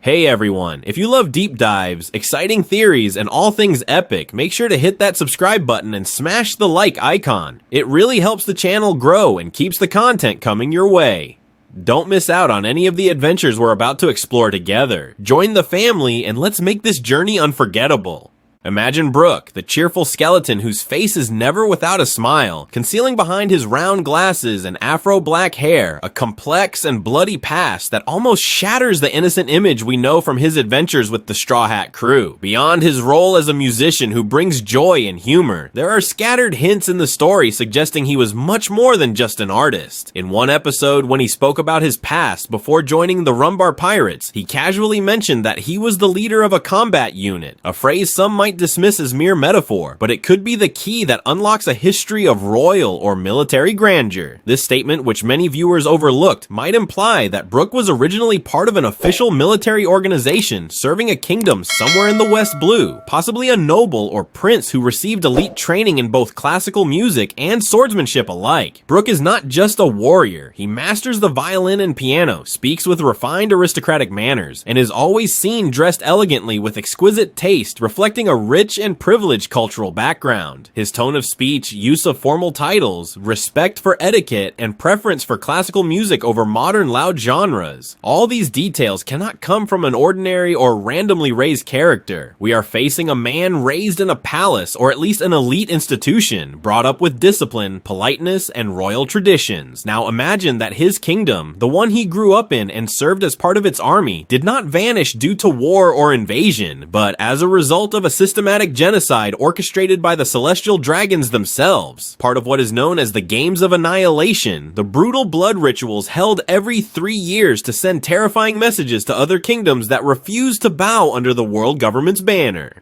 Hey everyone, if you love deep dives, exciting theories, and all things epic, make sure to hit that subscribe button and smash the like icon. It really helps the channel grow and keeps the content coming your way. Don't miss out on any of the adventures we're about to explore together. Join the family and let's make this journey unforgettable. Imagine Brook, the cheerful skeleton whose face is never without a smile, concealing behind his round glasses and afro-black hair a complex and bloody past that almost shatters the innocent image we know from his adventures with the Straw Hat crew. Beyond his role as a musician who brings joy and humor, there are scattered hints in the story suggesting he was much more than just an artist. In one episode, when he spoke about his past before joining the Rumbar Pirates, he casually mentioned that he was the leader of a combat unit, a phrase some might dismiss as mere metaphor, but it could be the key that unlocks a history of royal or military grandeur. This statement, which many viewers overlooked, might imply that Brook was originally part of an official military organization serving a kingdom somewhere in the West Blue, possibly a noble or prince who received elite training in both classical music and swordsmanship alike. Brook is not just a warrior, he masters the violin and piano, speaks with refined aristocratic manners, and is always seen dressed elegantly with exquisite taste, reflecting a rich and privileged cultural background. His tone of speech, use of formal titles, respect for etiquette, and preference for classical music over modern loud genres. All these details cannot come from an ordinary or randomly raised character. We are facing a man raised in a palace or at least an elite institution, brought up with discipline, politeness, and royal traditions. Now imagine that his kingdom, the one he grew up in and served as part of its army, did not vanish due to war or invasion, but as a result of a systematic genocide orchestrated by the celestial dragons themselves. Part of what is known as the Games of Annihilation, the brutal blood rituals held every 3 years to send terrifying messages to other kingdoms that refuse to bow under the world government's banner.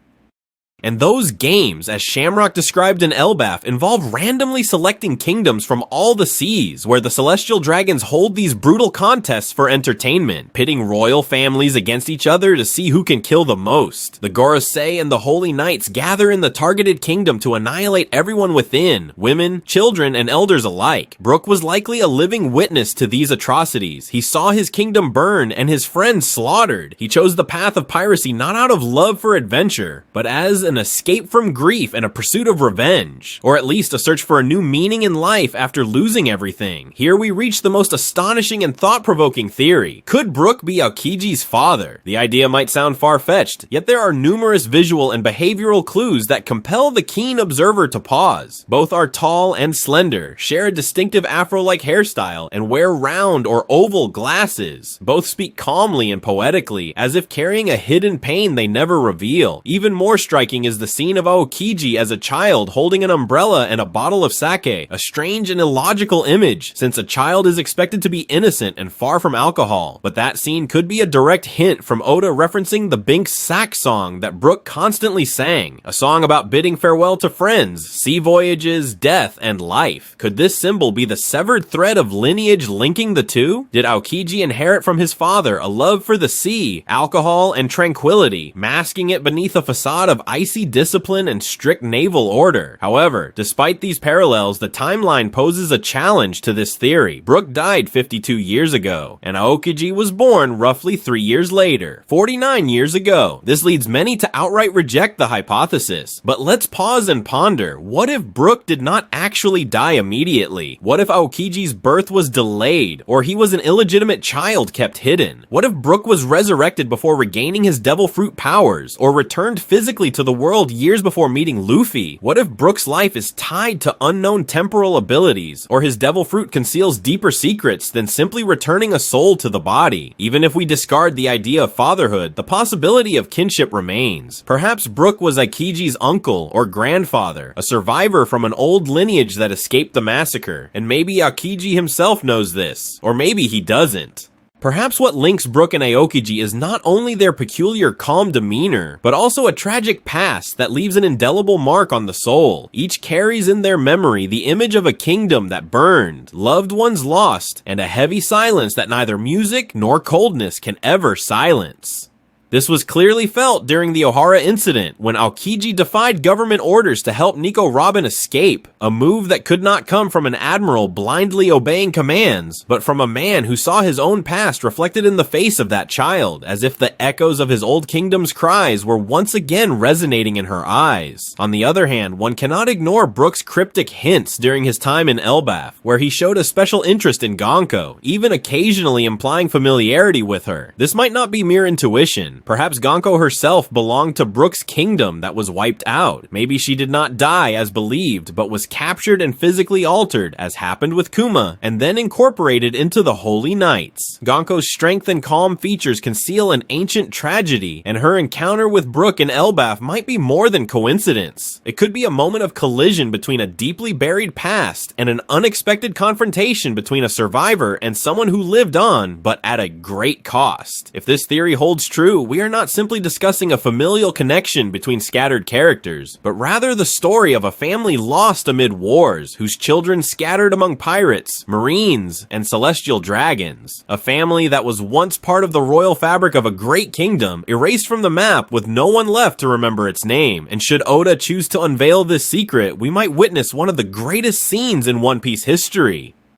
And those games, as Shamrock described in Elbaf, involve randomly selecting kingdoms from all the seas, where the celestial dragons hold these brutal contests for entertainment, pitting royal families against each other to see who can kill the most. The Gorosei and the Holy Knights gather in the targeted kingdom to annihilate everyone within, women, children, and elders alike. Brook was likely a living witness to these atrocities. He saw his kingdom burn and his friends slaughtered. He chose the path of piracy not out of love for adventure, but as an escape from grief and a pursuit of revenge, or at least a search for a new meaning in life after losing everything. Here we reach the most astonishing and thought-provoking theory. Could Brook be Aokiji's father? The idea might sound far-fetched, yet there are numerous visual and behavioral clues that compel the keen observer to pause. Both are tall and slender, share a distinctive afro-like hairstyle, and wear round or oval glasses. Both speak calmly and poetically, as if carrying a hidden pain they never reveal. Even more striking is the scene of Aokiji as a child holding an umbrella and a bottle of sake, a strange and illogical image, since a child is expected to be innocent and far from alcohol. But that scene could be a direct hint from Oda referencing the Binks sack song that Brook constantly sang, a song about bidding farewell to friends, sea voyages, death, and life. Could this symbol be the severed thread of lineage linking the two? Did Aokiji inherit from his father a love for the sea, alcohol, and tranquility, masking it beneath a facade of icy discipline and strict naval order? However, despite these parallels, the timeline poses a challenge to this theory. Brook died 52 years ago, and Aokiji was born roughly 3 years later, 49 years ago. This leads many to outright reject the hypothesis. But let's pause and ponder. What if Brook did not actually die immediately? What if Aokiji's birth was delayed, or he was an illegitimate child kept hidden? What if Brook was resurrected before regaining his devil fruit powers, or returned physically to the world years before meeting Luffy? What if Brook's life is tied to unknown temporal abilities, or his devil fruit conceals deeper secrets than simply returning a soul to the body? Even if we discard the idea of fatherhood, the possibility of kinship remains. Perhaps Brook was Aikiji's uncle or grandfather, a survivor from an old lineage that escaped the massacre, and maybe Aokiji himself knows this, or maybe he doesn't. Perhaps what links Brook and Aokiji is not only their peculiar calm demeanor, but also a tragic past that leaves an indelible mark on the soul. Each carries in their memory the image of a kingdom that burned, loved ones lost, and a heavy silence that neither music nor coldness can ever silence. This was clearly felt during the Ohara incident, when Aokiji defied government orders to help Nico Robin escape, a move that could not come from an admiral blindly obeying commands, but from a man who saw his own past reflected in the face of that child, as if the echoes of his old kingdom's cries were once again resonating in her eyes. On the other hand, one cannot ignore Brook's cryptic hints during his time in Elbaf, where he showed a special interest in Gounko, even occasionally implying familiarity with her. This might not be mere intuition. Perhaps Gounko herself belonged to Brook's kingdom that was wiped out. Maybe she did not die as believed, but was captured and physically altered, as happened with Kuma, and then incorporated into the Holy Knights. Gounko's strength and calm features conceal an ancient tragedy, and her encounter with Brook in Elbaf might be more than coincidence. It could be a moment of collision between a deeply buried past and an unexpected confrontation between a survivor and someone who lived on, but at a great cost. If this theory holds true, we are not simply discussing a familial connection between scattered characters, but rather the story of a family lost amid wars, whose children scattered among pirates, marines, and celestial dragons. A family that was once part of the royal fabric of a great kingdom, erased from the map with no one left to remember its name. And should Oda choose to unveil this secret, we might witness one of the greatest scenes in One Piece history.